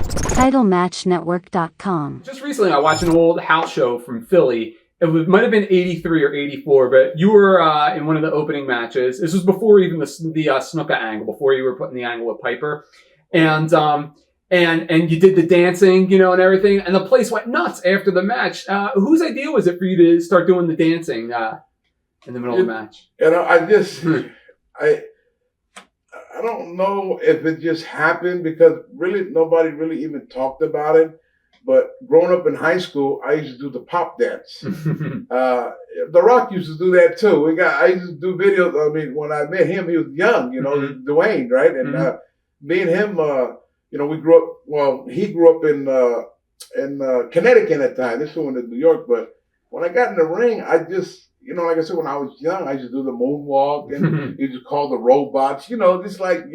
TitleMatchNetwork.com. Just recently, I watched an old house show from Philly. Might have been 83 or 84, but you were in one of the opening matches. This was before even the snooker angle, before you were putting the angle with Piper. And you did the dancing, and everything. And the place went nuts after the match. Whose idea was it for you to start doing the dancing in the middle of the match? I don't know if it just happened because really nobody really even talked about it. But growing up in high school, I used to do the pop dance. The Rock used to do that too. I used to do videos. I mean, when I met him, he was young, Dwayne, right? And me and him, we grew up. Well, he grew up in Connecticut at the time. This one in New York. But when I got in the ring, I just, like I said, when I was young, I used to do the moonwalk and you just call the robots, just like,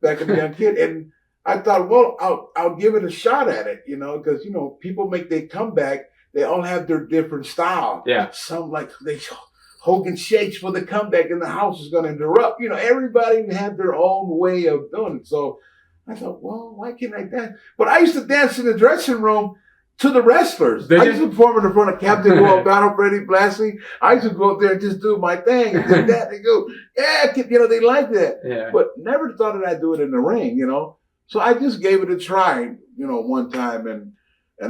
back in the young kid. And I thought, well, I'll give it a shot at it, because, people make their comeback. They all have their different style. Yeah. Some like Hogan shakes for the comeback and the house is going to interrupt. Everybody had their own way of doing it. So I thought, well, why can't I dance? But I used to dance in the dressing room to the wrestlers. I used to perform in front of Captain World Battle, Freddie Blassie. I used to go up there and just do my thing and do that. They go, yeah, they like that. Yeah. But never thought that I'd do it in the ring, So I just gave it a try, one time. And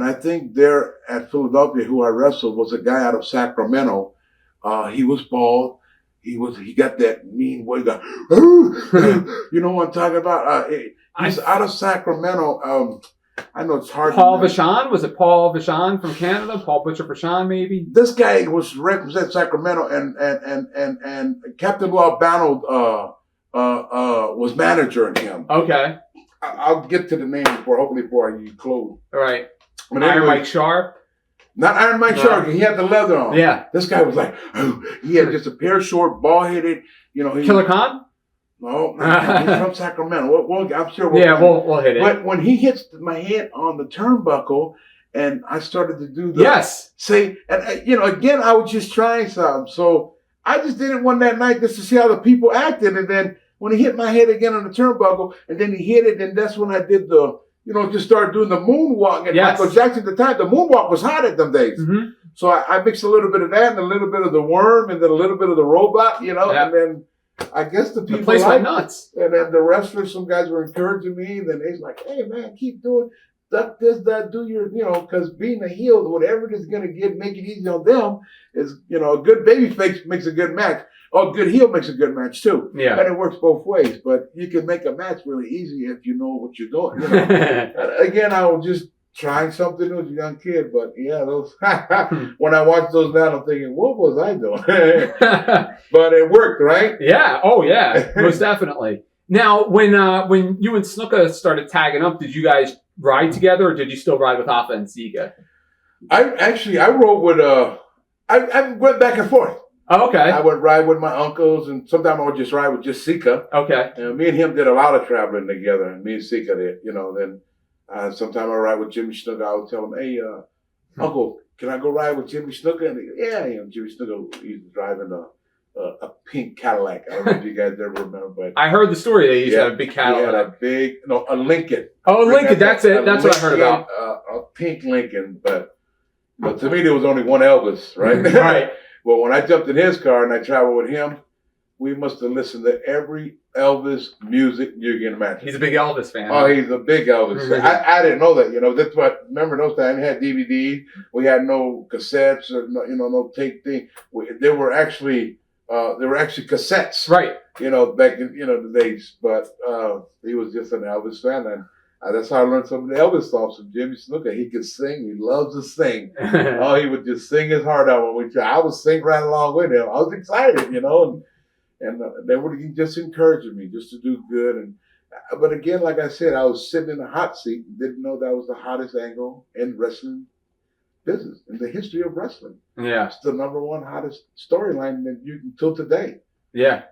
I think there at Philadelphia, who I wrestled was a guy out of Sacramento. He was bald. He got that mean way. What I'm talking about? He's out of Sacramento. I know it's hard. Paul Vachon? Was it Paul Vachon from Canada? Paul Butcher Vachon, maybe? This guy was represent Sacramento, and Captain Lou Albano was manager in him. Okay. I'll get to the name before you close. All right. But Iron Mike Sharp? Not Iron Mike Sharp. He had the leather on. Yeah. This guy was like, he had just a pair of short, bald-headed, Killer Khan? No, he's from Sacramento. I'm sure we'll hit it. But when he hits my head on the turnbuckle, and I started to do the again, I was just trying something. So I just did it one that night just to see how the people acted, and then when he hit my head again on the turnbuckle, and then he hit it, and that's when I did the, just started doing the moonwalk. And Michael Jackson at the time, the moonwalk was hot at them days. Mm-hmm. So I mixed a little bit of that and a little bit of the worm and then a little bit of the robot, and then I guess the people place went nuts. And then the wrestlers, some guys were encouraging me. And then they're like, hey, man, keep doing that, do your, because being a heel, whatever it is going to make it easy on them is, a good baby face makes a good match. Oh, a good heel makes a good match, too. Yeah. And it works both ways. But you can make a match really easy if you know what you're doing. Again, I was just trying something new as a young kid. But, yeah, those when I watch those now, I'm thinking, what was I doing? But it worked, right? Yeah. Oh, yeah. Most definitely. Now, when you and Snuka started tagging up, did you guys ride together, or did you still ride with Hoffa and Sika? I rode with I went back and forth. Oh, okay. I would ride with my uncles, and sometimes I would just ride with just Sika. Okay. Me and him did a lot of traveling together, and me and Sika did. Then sometimes I ride with Jimmy Snuka. I would tell him, "Hey, Uncle, can I go ride with Jimmy Snuka?" And Jimmy Snuka, he's driving a pink Cadillac. I don't know if you guys ever remember, but I heard the story. They used to have a big Cadillac. He had a Lincoln. Oh, Lincoln. That's it. That's what I heard about. A pink Lincoln, but to me there was only one Elvis, right? Right. Well, when I jumped in his car and I traveled with him, we must have listened to every Elvis music you can imagine. He's a big Elvis fan. Oh, he's a big Elvis fan. I didn't know that. That's what. Remember those times we had DVD. We had no cassettes or no tape thing. There were actually cassettes. Right. Back in the days. But he was just an Elvis fan, and that's how I learned some of the Elvis songs from Jimmy Snuka. He could sing. He loves to sing. He would just sing his heart out. I would sing right along with him. I was excited, and they would just encouraging me just to do good. But again, like I said, I was sitting in the hot seat and didn't know that was the hottest angle in wrestling business, in the history of wrestling. Yeah. It's the number one hottest storyline until today. Yeah.